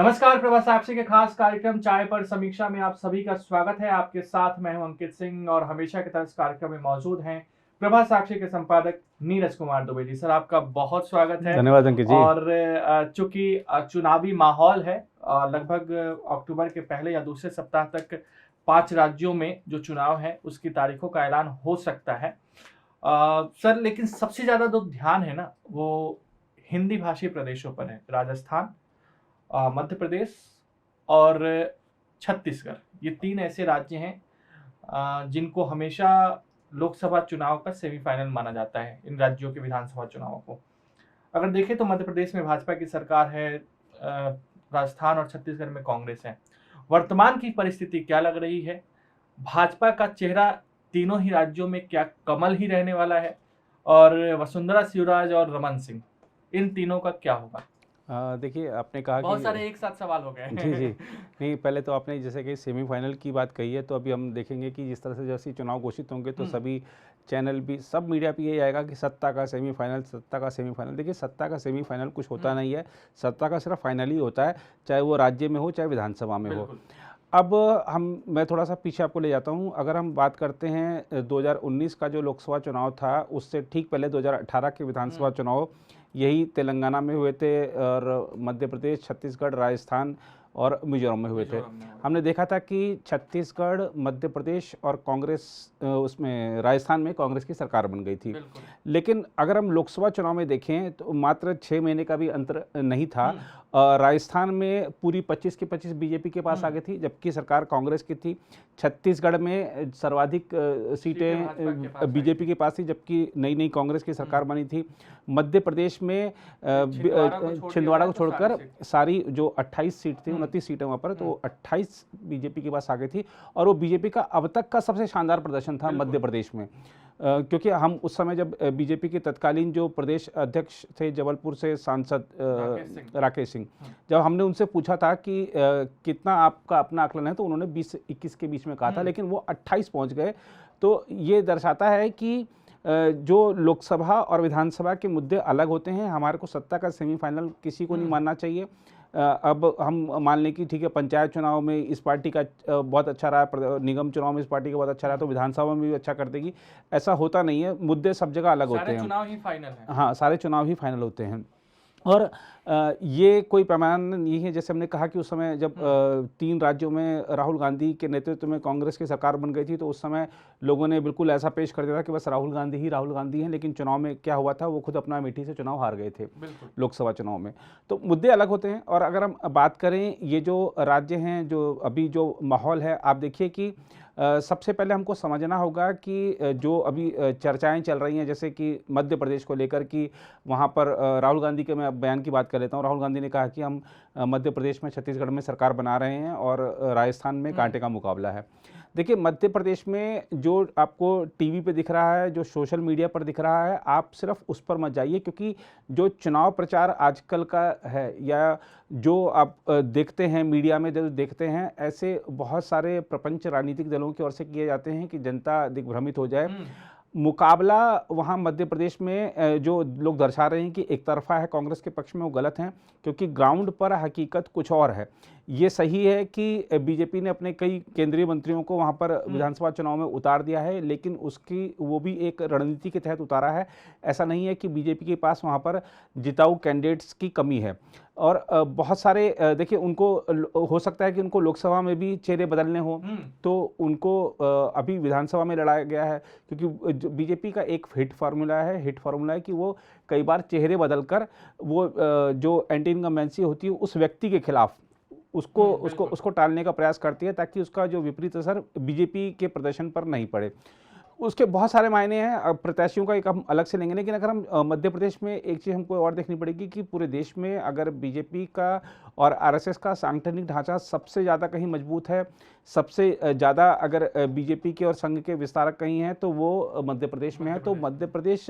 नमस्कार, प्रभा साक्षी के खास कार्यक्रम चाय पर समीक्षा में आप सभी का स्वागत है। आपके साथ मैं हूं अंकित सिंह और हमेशा की तरह इस कार्यक्रम में मौजूद हैं प्रभा साक्षी के संपादक नीरज कुमार दुबे जी। सर, आपका बहुत स्वागत है। धन्यवाद अंकित जी। और चूंकि चुनावी माहौल है, लगभग अक्टूबर के पहले या दूसरे सप्ताह तक 5 राज्यों में जो चुनाव है उसकी तारीखों का ऐलान हो सकता है। सर, लेकिन सबसे ज्यादा जो ध्यान है ना, वो हिंदी भाषी प्रदेशों पर है। राजस्थान, मध्य प्रदेश और छत्तीसगढ़, ये 3 ऐसे राज्य हैं जिनको हमेशा लोकसभा चुनाव का सेमीफाइनल माना जाता है। इन राज्यों के विधानसभा चुनावों को अगर देखें तो मध्य प्रदेश में भाजपा की सरकार है, राजस्थान और छत्तीसगढ़ में कांग्रेस है। वर्तमान की परिस्थिति क्या लग रही है? भाजपा का चेहरा तीनों ही राज्यों में क्या कमल ही रहने वाला है? और वसुंधरा शिवराज और रमन सिंह, इन तीनों का क्या होगा? देखिए, आपने कहा बहुत कि सारे एक साथ सवाल हो गए। जी, जी। नहीं, पहले तो आपने जैसे कि सेमीफ़ाइनल की बात कही है, तो अभी हम देखेंगे कि जिस तरह से जैसे ही चुनाव घोषित होंगे, तो सभी चैनल भी, सब मीडिया पे यही आएगा कि सत्ता का सेमीफ़ाइनल, सत्ता का सेमीफ़ाइनल। देखिए, सत्ता का सेमीफ़ाइनल कुछ होता नहीं है, सत्ता का सिर्फ फाइनल ही होता है, चाहे वो राज्य में हो, चाहे विधानसभा में हो। अब मैं थोड़ा-सा पीछे आपको ले जाता हूँ। अगर हम बात करते हैं 2019 का जो लोकसभा चुनाव था, उससे ठीक पहले 2018 के विधानसभा चुनाव यही तेलंगाना में हुए थे और मध्य प्रदेश, छत्तीसगढ़, राजस्थान और मिज़ोरम में हुए थे। हमने देखा था कि छत्तीसगढ़, मध्य प्रदेश और कांग्रेस, उसमें राजस्थान में कांग्रेस की सरकार बन गई थी। लेकिन अगर हम लोकसभा चुनाव में देखें तो मात्र 6 महीने का भी अंतर नहीं था। राजस्थान में पूरी 25 की 25 बीजेपी के पास आ गई थी, जबकि सरकार कांग्रेस की थी। छत्तीसगढ़ में सर्वाधिक सीटें बीजेपी के पास थी, जबकि नई नई कांग्रेस की सरकार बनी थी। मध्य प्रदेश में छिंदवाड़ा को छोड़कर सारी जो 28 सीट थी, 29 सीटें वहाँ पर, तो 28 बीजेपी के पास आ गई थी। और वो बीजेपी का अब तक का सबसे शानदार प्रदर्शन था मध्य प्रदेश में। क्योंकि हम उस समय जब बीजेपी के तत्कालीन जो प्रदेश अध्यक्ष थे जबलपुर से सांसद राकेश सिंह, जब हमने उनसे पूछा था कि कितना आपका अपना आकलन है, तो उन्होंने 20-21 के बीच में कहा था, लेकिन वो 28 पहुंच गए। तो ये दर्शाता है कि जो लोकसभा और विधानसभा के मुद्दे अलग होते हैं। हमारे को सत्ता का सेमीफाइनल किसी को नहीं मानना चाहिए। अब हम मान लें कि ठीक है, पंचायत चुनाव में इस पार्टी का बहुत अच्छा रहा, निगम चुनाव में इस पार्टी का बहुत अच्छा रहा, तो विधानसभा में भी अच्छा कर देगी, ऐसा होता नहीं है। मुद्दे सब जगह अलग होते हैं। सारे चुनाव ही फाइनल है। हाँ, सारे चुनाव ही फाइनल होते हैं। और ये कोई पैमाना नहीं है। जैसे हमने कहा कि उस समय जब 3 राज्यों में राहुल गांधी के नेतृत्व में कांग्रेस की सरकार बन गई थी, तो उस समय लोगों ने बिल्कुल ऐसा पेश कर दिया था कि बस राहुल गांधी हैं। लेकिन चुनाव में क्या हुआ था, वो खुद अपना अमेठी से चुनाव हार गए थे लोकसभा चुनाव में। तो मुद्दे अलग होते हैं। और अगर हम बात करें ये जो राज्य हैं, जो अभी जो माहौल है, आप देखिए कि सबसे पहले हमको समझना होगा कि जो अभी चर्चाएं चल रही हैं, जैसे कि मध्य प्रदेश को लेकर कि वहाँ पर राहुल गांधी के, मैं बयान की बात कर लेता हूँ। राहुल गांधी ने कहा कि हम मध्य प्रदेश में, छत्तीसगढ़ में सरकार बना रहे हैं और राजस्थान में कांटे का मुकाबला है। देखिए, मध्य प्रदेश में जो आपको टीवी पे दिख रहा है, जो सोशल मीडिया पर दिख रहा है, आप सिर्फ उस पर मत जाइए, क्योंकि जो चुनाव प्रचार आजकल का है या जो आप देखते हैं मीडिया में, जो देखते हैं, ऐसे बहुत सारे प्रपंच राजनीतिक दलों की ओर से किए जाते हैं कि जनता दिग्भ्रमित हो जाए। मुकाबला वहाँ मध्य प्रदेश में जो लोग दर्शा रहे हैं कि एक तरफा है कांग्रेस के पक्ष में, वो गलत हैं, क्योंकि ग्राउंड पर हकीकत कुछ और है। ये सही है कि बीजेपी ने अपने कई केंद्रीय मंत्रियों को वहाँ पर विधानसभा चुनाव में उतार दिया है, लेकिन उसकी वो भी एक रणनीति के तहत उतारा है। ऐसा नहीं है कि बीजेपी के पास वहाँ पर जिताऊ कैंडिडेट्स की कमी है। और बहुत सारे देखिए, उनको हो सकता है कि उनको लोकसभा में भी चेहरे बदलने हो, तो उनको अभी विधानसभा में लड़ाया गया है, क्योंकि बीजेपी का एक हिट फार्मूला है कि वो कई बार चेहरे बदलकर वो जो एंटी इनकम्बेंसी होती है उस व्यक्ति के खिलाफ उसको टालने का प्रयास करती है, ताकि उसका जो विपरीत असर बीजेपी के प्रदर्शन पर नहीं पड़े। उसके बहुत सारे मायने हैं। प्रत्याशियों का एक हम अलग से लेंगे, लेकिन अगर हम मध्य प्रदेश में एक चीज़ हमको और देखनी पड़ेगी कि पूरे देश में अगर बीजेपी का और आरएसएस का सांगठनिक ढांचा सबसे ज़्यादा कहीं मजबूत है, सबसे ज़्यादा अगर बीजेपी के और संघ के विस्तारक कहीं हैं, तो वो मध्य प्रदेश में है। तो मध्य प्रदेश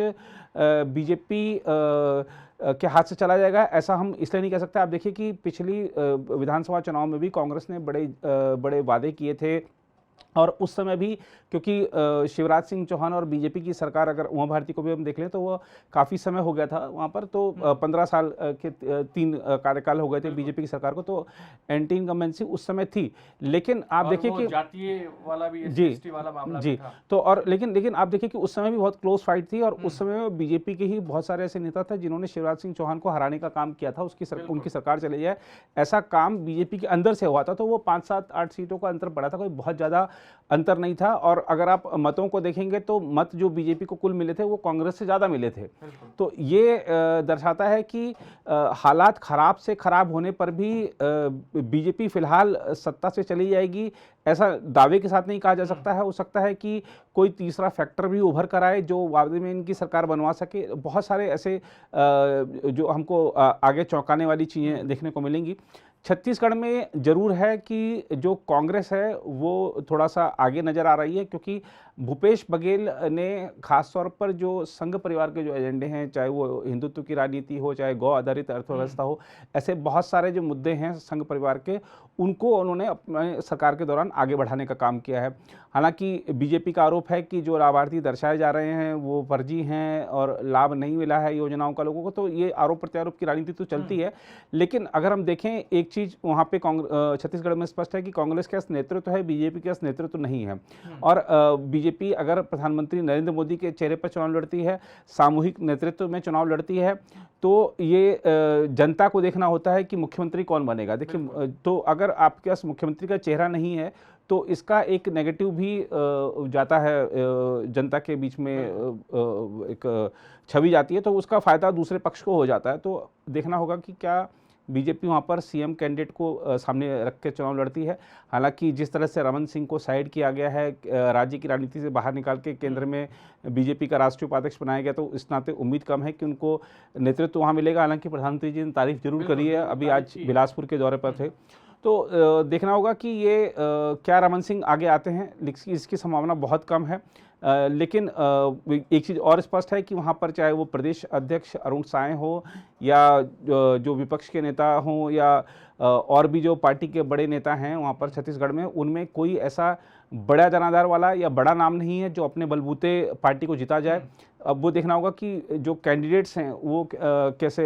बीजेपी के हाथ से चला जाएगा, ऐसा हम इसलिए नहीं कह सकते। आप देखिए कि पिछली विधानसभा चुनाव में भी कांग्रेस ने बड़े वादे किए थे और उस समय भी क्योंकि शिवराज सिंह चौहान और बीजेपी की सरकार, अगर उमा भारती को भी हम देख लें तो वो काफ़ी समय हो गया था वहाँ पर, तो 15 साल के 3 कार्यकाल हो गए थे बीजेपी की सरकार को, तो एंटी इनकम्बेंसी उस समय थी। लेकिन आप देखिए कि जातीय वाला भी, जी एसटी वाला मामला जी भी था। तो और लेकिन आप देखिए कि उस समय भी बहुत क्लोज फाइट थी, और उस समय में बीजेपी के ही बहुत सारे ऐसे नेता थे जिन्होंने शिवराज सिंह चौहान को हराने का काम किया था, उनकी सरकार चली जाए ऐसा काम बीजेपी के अंदर से हुआ था। तो वो 5, 7, 8 सीटों का अंतर पड़ा था, कोई बहुत ज़्यादा अंतर नहीं था। और अगर आप मतों को देखेंगे तो मत जो बीजेपी को कुल मिले थे वो कांग्रेस से ज़्यादा मिले थे। तो ये दर्शाता है कि हालात खराब से खराब होने पर भी बीजेपी फिलहाल सत्ता से चली जाएगी ऐसा दावे के साथ नहीं कहा जा सकता है। हो सकता है कि कोई तीसरा फैक्टर भी उभर कर आए जो बाद में इनकी सरकार बनवा सके। बहुत सारे ऐसे जो हमको आगे चौंकाने वाली चीज़ें देखने को मिलेंगी। छत्तीसगढ़ में जरूर है कि जो कांग्रेस है वो थोड़ा सा आगे नज़र आ रही है, क्योंकि भूपेश बघेल ने खास तौर पर जो संघ परिवार के जो एजेंडे हैं, चाहे वो हिंदुत्व की राजनीति हो, चाहे गौ आधारित अर्थव्यवस्था हो, ऐसे बहुत सारे जो मुद्दे हैं संघ परिवार के, उनको उन्होंने अपने सरकार के दौरान आगे बढ़ाने का काम किया है। हालांकि बीजेपी का आरोप है कि जो लाभार्थी दर्शाए जा रहे हैं वो फर्जी हैं और लाभ नहीं मिला है योजनाओं का लोगों को, तो ये आरोप प्रत्यारोप की राजनीति तो चलती है। लेकिन अगर हम देखें एक चीज़ वहाँ पे छत्तीसगढ़ में स्पष्ट है कि कांग्रेस के पास नेतृत्व है, बीजेपी के पास नेतृत्व नहीं है। और बीजेपी अगर प्रधानमंत्री नरेंद्र मोदी के चेहरे पर चुनाव लड़ती है, सामूहिक नेतृत्व में चुनाव लड़ती है, तो ये जनता को देखना होता है कि मुख्यमंत्री कौन बनेगा। देखिए, तो अगर आपके पास मुख्यमंत्री का चेहरा नहीं है तो इसका एक नेगेटिव भी जाता है, जनता के बीच में एक छवि जाती है, तो उसका फ़ायदा दूसरे पक्ष को हो जाता है। तो देखना होगा कि क्या बीजेपी वहाँ पर सीएम कैंडिडेट को सामने रख के चुनाव लड़ती है। हालांकि जिस तरह से रमन सिंह को साइड किया गया है, राज्य की राजनीति से बाहर निकाल के केंद्र में बीजेपी का राष्ट्रीय उपाध्यक्ष बनाया गया, तो इस नाते उम्मीद कम है कि उनको नेतृत्व वहाँ मिलेगा। हालांकि प्रधानमंत्री जी ने तारीफ जरूर करी है, अभी आज बिलासपुर के दौरे पर थे। तो देखना होगा कि ये क्या रमन सिंह आगे आते हैं, इसकी संभावना बहुत कम है। लेकिन एक चीज़ और स्पष्ट है कि वहाँ पर चाहे वो प्रदेश अध्यक्ष अरुण साय हो या जो विपक्ष के नेता हों या और भी जो पार्टी के बड़े नेता हैं वहाँ पर छत्तीसगढ़ में, उनमें कोई ऐसा बड़ा जनाधार वाला या बड़ा नाम नहीं है जो अपने बलबूते पार्टी को जिता जाए। अब वो देखना होगा कि जो कैंडिडेट्स हैं वो कैसे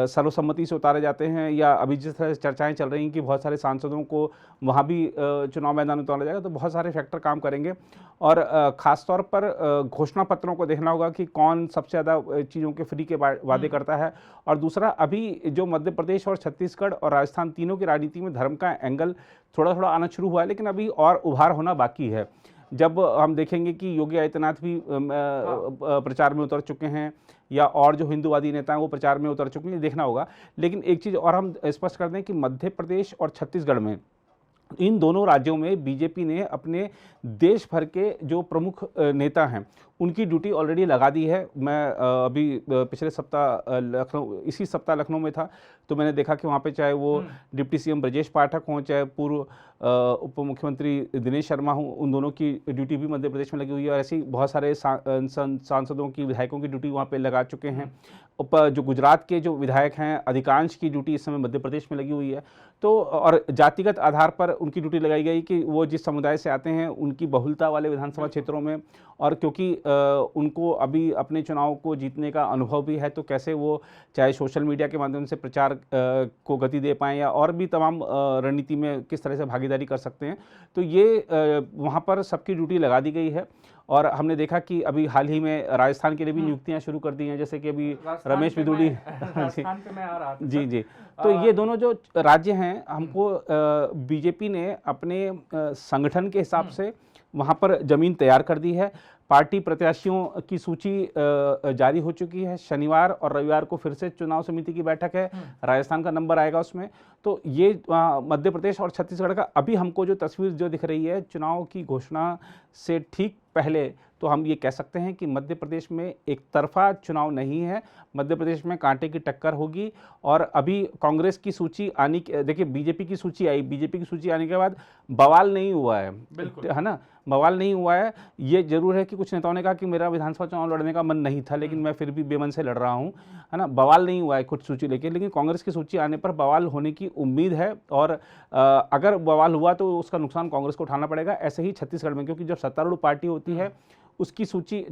सर्वसम्मति से उतारे जाते हैं, या अभी जिस तरह से चर्चाएं चल रही हैं कि बहुत सारे सांसदों को वहाँ भी चुनाव मैदान में उतारा जाएगा, तो बहुत सारे फैक्टर काम करेंगे। और ख़ास तौर पर घोषणा पत्रों को देखना होगा कि कौन सबसे ज़्यादा चीज़ों के फ्री के वादे करता है। और दूसरा, अभी जो मध्य प्रदेश और छत्तीसगढ़ और राजस्थान तीनों की राजनीति में धर्म का एंगल थोड़ा थोड़ा आना शुरू हुआ है, लेकिन अभी और उभार होना बाकी है। जब हम देखेंगे कि योगी आदित्यनाथ भी प्रचार में उतर चुके हैं या और जो हिंदूवादी नेता हैं वो प्रचार में उतर चुके हैं, देखना होगा। लेकिन एक चीज़ और हम स्पष्ट कर दें कि मध्य प्रदेश और छत्तीसगढ़ में, इन दोनों राज्यों में बीजेपी ने अपने देश भर के जो प्रमुख नेता हैं उनकी ड्यूटी ऑलरेडी लगा दी है। मैं अभी पिछले सप्ताह इसी सप्ताह लखनऊ में था, तो मैंने देखा कि वहाँ पे चाहे वो डिप्टी सीएम ब्रजेश पाठक हों, चाहे पूर्व उप मुख्यमंत्री दिनेश शर्मा हों, उन दोनों की ड्यूटी भी मध्य प्रदेश में लगी हुई है। और ऐसी बहुत सारे सांसदों की, विधायकों की ड्यूटी वहाँ पे लगा चुके हैं। जो गुजरात के जो विधायक हैं अधिकांश की ड्यूटी इस समय मध्य प्रदेश में लगी हुई है। तो और जातिगत आधार पर उनकी ड्यूटी लगाई गई कि वो जिस समुदाय से आते हैं उनकी बहुलता वाले विधानसभा क्षेत्रों में, और क्योंकि उनको अभी अपने चुनाव को जीतने का अनुभव भी है, तो कैसे वो चाहे सोशल मीडिया के माध्यम से प्रचार को गति दे पाएँ या और भी तमाम रणनीति में किस तरह से भागीदारी कर सकते हैं, तो ये वहाँ पर सबकी ड्यूटी लगा दी गई है। और हमने देखा कि अभी हाल ही में राजस्थान के लिए भी नियुक्तियां शुरू कर दी हैं, जैसे कि अभी रमेश बिदुड़ी जी जी। तो ये दोनों जो राज्य हैं, हमको बीजेपी ने अपने संगठन के हिसाब से वहाँ पर जमीन तैयार कर दी है। पार्टी प्रत्याशियों की सूची जारी हो चुकी है। शनिवार और रविवार को फिर से चुनाव समिति की बैठक है, राजस्थान का नंबर आएगा उसमें। तो ये मध्य प्रदेश और छत्तीसगढ़ का अभी हमको जो तस्वीर जो दिख रही है चुनाव की घोषणा से ठीक पहले तो हम ये कह सकते हैं कि मध्य प्रदेश में एक तरफा चुनाव नहीं है, मध्य प्रदेश में कांटे की टक्कर होगी। और अभी कांग्रेस की सूची आने देखिए बीजेपी की सूची आई, बीजेपी की सूची आने के बाद बवाल नहीं हुआ है, है ना, बवाल नहीं हुआ है। ये जरूर है कि कुछ नेताओं ने कहा कि मेरा विधानसभा चुनाव लड़ने का मन नहीं था, लेकिन मैं फिर भी बेमन से लड़ रहा हूँ, है ना, बवाल नहीं हुआ है कुछ सूची लेके। लेकिन कांग्रेस की सूची आने पर बवाल होने की उम्मीद है, और अगर बवाल हुआ तो उसका नुकसान कांग्रेस को उठाना पड़ेगा। ऐसे ही छत्तीसगढ़ में, क्योंकि जब सत्तारूढ़ पार्टी होती है उसकी सूची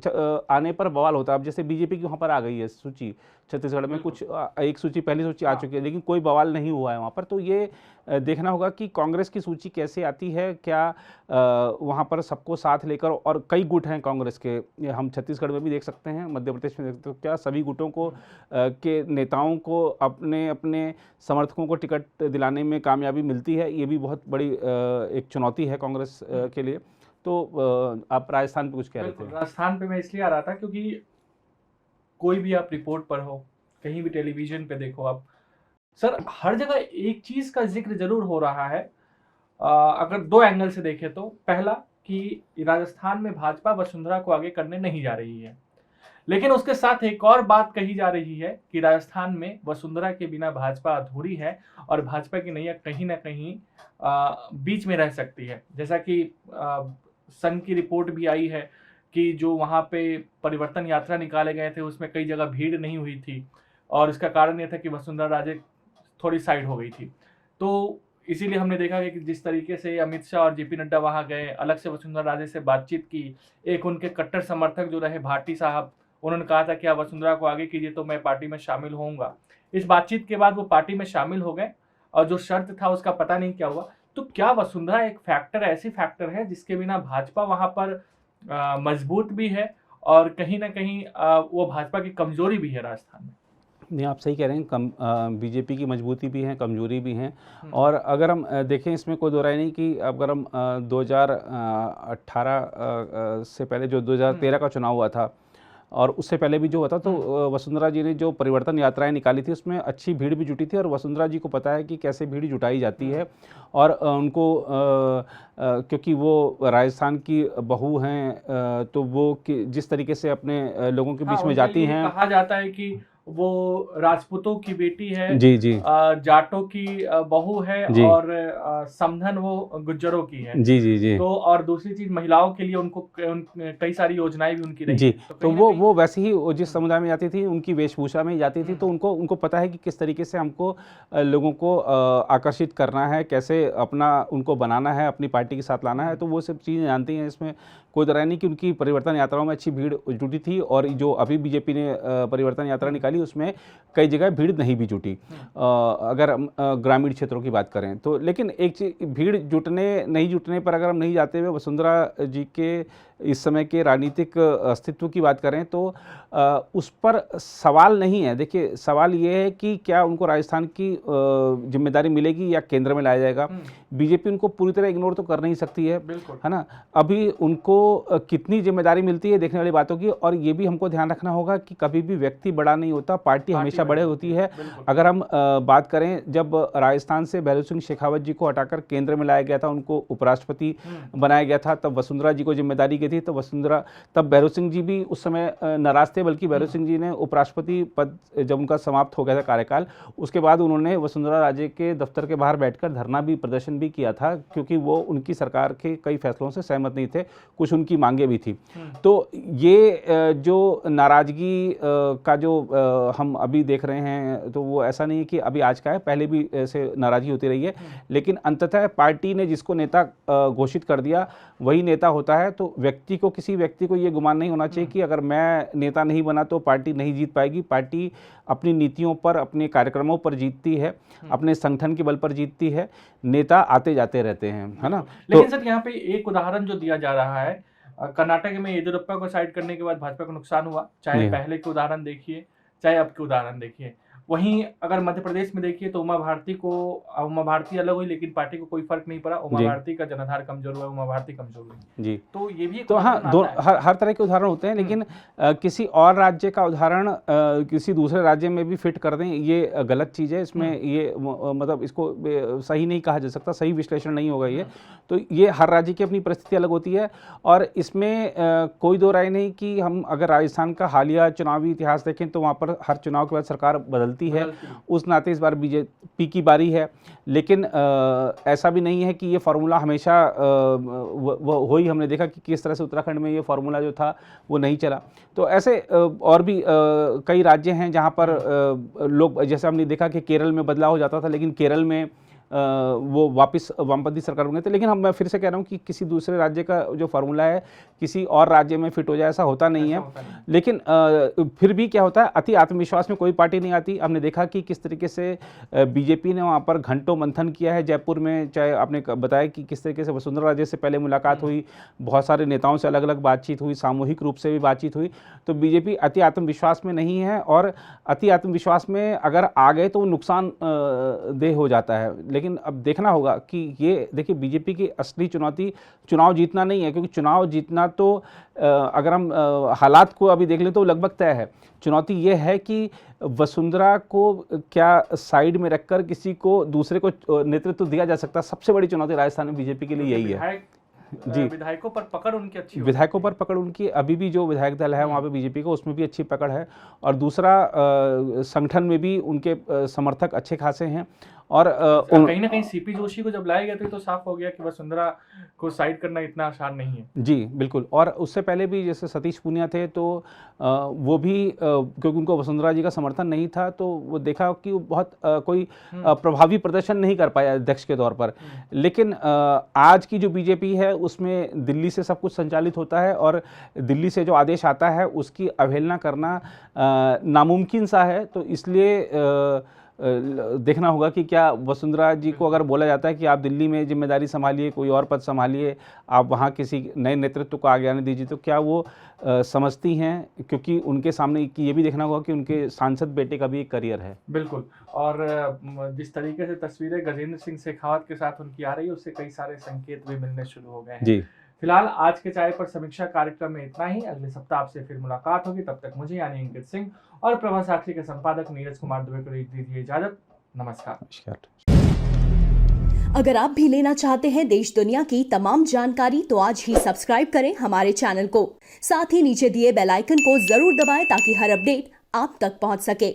आने पर बवाल होता है। अब जैसे बीजेपी की वहाँ पर आ गई है सूची छत्तीसगढ़ में, कुछ एक सूची पहली सूची आ चुकी है, लेकिन कोई बवाल नहीं हुआ है वहाँ पर। तो ये देखना होगा कि कांग्रेस की सूची कैसे आती है, क्या वहाँ पर सबको साथ लेकर, और कई गुट हैं कांग्रेस के, हम छत्तीसगढ़ में भी देख सकते हैं, मध्य प्रदेश में देख सकते हैं, क्या सभी गुटों को के नेताओं को अपने अपने समर्थकों को टिकट दिलाने में कामयाबी मिलती है। ये भी बहुत बड़ी एक चुनौती है कांग्रेस के लिए। तो आप राजस्थान पे कुछ कह रहे थे? राजस्थान पे मैं इसलिए आ रहा था क्योंकि कोई भी आप रिपोर्ट पर हो, कहीं भी टेलीविजन पे देखो आप, सर हर जगह एक चीज का जिक्र जरूर हो रहा है। अगर दो एंगल से देखें तो पहला कि राजस्थान में भाजपा वसुंधरा को आगे करने नहीं जा रही है, लेकिन उसके साथ एक और बात कही जा रही है कि राजस्थान में वसुंधरा के बिना भाजपा अधूरी है और भाजपा की नैया कहीं ना कहीं बीच में रह सकती है। जैसा कि संघ की रिपोर्ट भी आई है कि जो वहाँ पे परिवर्तन यात्रा निकाले गए थे उसमें कई जगह भीड़ नहीं हुई थी, और इसका कारण यह था कि वसुंधरा राजे थोड़ी साइड हो गई थी। तो इसीलिए हमने देखा कि जिस तरीके से अमित शाह और जेपी नड्डा वहाँ गए, अलग से वसुंधरा राजे से बातचीत की, एक उनके कट्टर समर्थक जो रहे भाटी साहब, उन्होंने कहा था कि आप वसुंधरा को आगे कीजिए तो मैं पार्टी में शामिल होऊंगा। इस बातचीत के बाद वो पार्टी में शामिल हो गए, और जो शर्त था उसका पता नहीं क्या हुआ। तो क्या वसुंधरा एक फैक्टर, ऐसी फैक्टर है जिसके बिना भाजपा वहां पर मजबूत भी है, और कहीं ना कहीं वो भाजपा की कमजोरी भी है राजस्थान में? नहीं, आप सही कह रहे हैं, बीजेपी की मजबूती भी है, कमजोरी भी है। और अगर हम देखें, इसमें कोई दो राय नहीं कि अगर हम 2018 से पहले जो 2013 का चुनाव हुआ था और उससे पहले भी जो हुआ था, तो वसुंधरा जी ने जो परिवर्तन यात्राएं निकाली थी उसमें अच्छी भीड़ भी जुटी थी, और वसुंधरा जी को पता है कि कैसे भीड़ जुटाई जाती है। और उनको क्योंकि वो राजस्थान की बहू हैं, तो वो जिस तरीके से अपने लोगों के बीच में जाती हैं, कहा जाता है कि वो राजपूतों की बेटी है, जी जी, जाटों की बहू है, और समधन वो गुज्जरों की है, जी जी जी। तो और दूसरी चीज महिलाओं के लिए उनको कई सारी योजनाएं भी उनकी रही जी। तो वो वैसे ही जिस हम्म। समुदाय में जाती थी उनकी वेशभूषा में जाती थी, तो उनको पता है कि किस तरीके से हमको लोगों को आकर्षित करना है, कैसे अपना उनको बनाना है, अपनी पार्टी के साथ लाना है। तो वो सब चीज़ें जानती हैं, इसमें कोई तरह नहीं कि उनकी परिवर्तन यात्राओं में अच्छी भीड़ जुटी थी। और जो अभी बीजेपी ने परिवर्तन यात्रा निकाली उसमें कई जगह भीड़ नहीं भी जुटी, अगर हम ग्रामीण क्षेत्रों की बात करें तो। लेकिन एक चीज, भीड़ जुटने नहीं जुटने पर अगर हम नहीं जाते हुए वसुंधरा जी के इस समय के राजनीतिक अस्तित्व की बात करें तो उस पर सवाल नहीं है। देखिए, सवाल ये है कि क्या उनको राजस्थान की जिम्मेदारी मिलेगी या केंद्र में लाया जाएगा। बीजेपी उनको पूरी तरह इग्नोर तो कर नहीं सकती है ना। अभी उनको कितनी जिम्मेदारी मिलती है देखने वाली बातों की। और ये भी हमको ध्यान रखना होगा कि कभी भी व्यक्ति बड़ा नहीं होता, पार्टी हमेशा बड़े होती है। अगर हम बात करें, जब राजस्थान से भैरों सिंह शेखावत जी को हटाकर केंद्र में लाया गया था, उनको उपराष्ट्रपति बनाया गया था, तब वसुंधरा जी को जिम्मेदारी थी। तो तब भैरों सिंह जी भी उस समय नाराज थे, बल्कि भैरों सिंह जी ने उपराष्ट्रपति पद जब उनका समाप्त हो गया था कार्यकाल, उसके बाद उन्होंने वसुंधरा राजे के दफ्तर के बाहर बैठकर धरना भी, प्रदर्शन भी किया था, क्योंकि वो उनकी सरकार के कई फैसलों से सहमत नहीं थे, कुछ उनकी मांगे भी थी। तो ये जो नाराजगी का जो हम अभी देख रहे हैं, तो वो ऐसा नहीं है कि अभी आज का है, पहले भी ऐसे नाराजगी होती रही है। लेकिन अंततः पार्टी ने जिसको नेता घोषित कर दिया वही नेता होता है। तो किसी व्यक्ति को ये गुमान नहीं होना चाहिए कि अगर मैं नेता नहीं बना तो पार्टी नहीं जीत पाएगी। पार्टी अपनी नीतियों पर, अपने कार्यक्रमों पर जीतती है, अपने संगठन के बल पर जीतती है। नेता आते जाते रहते हैं, है ना। लेकिन सर यहाँ पे एक उदाहरण जो दिया जा रहा है, कर्नाटक में येदियुरप्पा को साइड करने के बाद भाजपा को नुकसान हुआ, चाहे पहले के उदाहरण देखिए चाहे अब के उदाहरण देखिए। वहीं अगर मध्य प्रदेश में देखिए तो उमा भारती अलग हुई, लेकिन पार्टी को कोई फर्क नहीं पड़ा। उमा जी। भारती का जनाधार कमजोर हुआ, उमा भारती कमजोर हुई। जी। तो ये भी एक तो हाँ, उदाहरण आता है। हर तरह के उदाहरण होते हैं, लेकिन किसी और राज्य का उदाहरण किसी दूसरे राज्य में भी फिट कर दें, ये गलत चीज़ है। इसमें ये मतलब इसको सही नहीं कहा जा सकता, सही विश्लेषण नहीं होगा ये। तो ये हर राज्य की अपनी परिस्थिति अलग होती है, और इसमें कोई दो राय नहीं कि हम अगर राजस्थान का हालिया चुनावी इतिहास देखें तो वहाँ पर हर चुनाव के बाद सरकार बदलती है। उस नाते इस बार बीजेपी की बारी है, लेकिन ऐसा भी नहीं है कि ये फार्मूला हमेशा वो हो ही। हमने देखा कि किस तरह से उत्तराखंड में ये फार्मूला जो था वो नहीं चला। तो ऐसे और भी कई राज्य हैं जहाँ पर लोग, जैसे हमने देखा कि केरल में बदलाव हो जाता था, लेकिन केरल में वो वापस वामपंथी सरकार बन गए थे। लेकिन मैं फिर से कह रहा हूँ कि किसी दूसरे राज्य का जो फार्मूला है किसी और राज्य में फिट हो जाए, ऐसा होता नहीं है। लेकिन फिर भी क्या होता है, अति आत्मविश्वास में कोई पार्टी नहीं आती। हमने देखा कि किस तरीके से बीजेपी ने वहाँ पर घंटों मंथन किया है जयपुर में। चाहे आपने बताया कि किस तरीके से वसुंधरा राजे से पहले मुलाकात हुई, बहुत सारे नेताओं से अलग अलग बातचीत हुई, सामूहिक रूप से भी बातचीत हुई। तो बीजेपी अति आत्मविश्वास में नहीं है, और अति आत्मविश्वास में अगर आ गए तो नुकसान देह हो जाता है। लेकिन अब देखना होगा कि ये देखिए, बीजेपी की असली चुनौती चुनाव जीतना नहीं है, क्योंकि चुनाव जीतना तो अगर हम हालात को अभी देख लें तो लगभग तय है। चुनौती ये है कि वसुंधरा को क्या साइड में रखकर किसी को दूसरे को नेतृत्व दिया जा सकता है। सबसे बड़ी चुनौती राजस्थान में बीजेपी के लिए यही है। जी, विधायकों पर पकड़ उनकी अच्छी, विधायकों पर पकड़ उनकी, अभी भी जो विधायक दल है वहाँ पे बीजेपी को, उसमें भी अच्छी पकड़ है। और दूसरा, संगठन में भी उनके समर्थक अच्छे खासे हैं। और कहीं ना कहीं सीपी जोशी को जब लाए गए थे तो साफ हो गया कि वसुंधरा को साइड करना इतना आसान नहीं है। जी बिल्कुल। और उससे पहले भी जैसे सतीश पूनिया थे, तो वो भी क्योंकि उनको वसुंधरा जी का समर्थन नहीं था, तो वो देखा कि वो बहुत कोई प्रभावी प्रदर्शन नहीं कर पाया अध्यक्ष के तौर पर। लेकिन आज की जो बीजेपी है उसमें दिल्ली से सब कुछ संचालित होता है, और दिल्ली से जो आदेश आता है उसकी अवहेलना करना नामुमकिन सा है। तो इसलिए देखना होगा कि क्या वसुंधरा जी को अगर बोला जाता है कि आप दिल्ली में जिम्मेदारी संभालिए, कोई और पद संभालिए, आप वहाँ किसी नए नेतृत्व को आगे आने दीजिए, तो क्या वो समझती हैं? क्योंकि उनके सामने ये भी देखना होगा कि उनके सांसद बेटे का भी एक करियर है। बिल्कुल। और जिस तरीके से तस्वीरें गजेंद्र सिंह शेखावत के साथ उनकी आ रही है, उससे कई सारे संकेत भी मिलने शुरू हो गए हैं। जी। फिलहाल आज के चाय पर समीक्षा कार्यक्रम में इतना ही। अगले सप्ताह आपसे फिर मुलाकात होगी। तब तक मुझे यानी अंकित सिंह और प्रभा साक्षी के संपादक नीरज कुमार दुबे को दीजिए इजाजत। नमस्कार। अगर आप भी लेना चाहते हैं देश दुनिया की तमाम जानकारी, तो आज ही सब्सक्राइब करें हमारे चैनल को। साथ ही नीचे दिए बेल आइकन को जरूर दबाएं ताकि हर अपडेट आप तक पहुंच सके।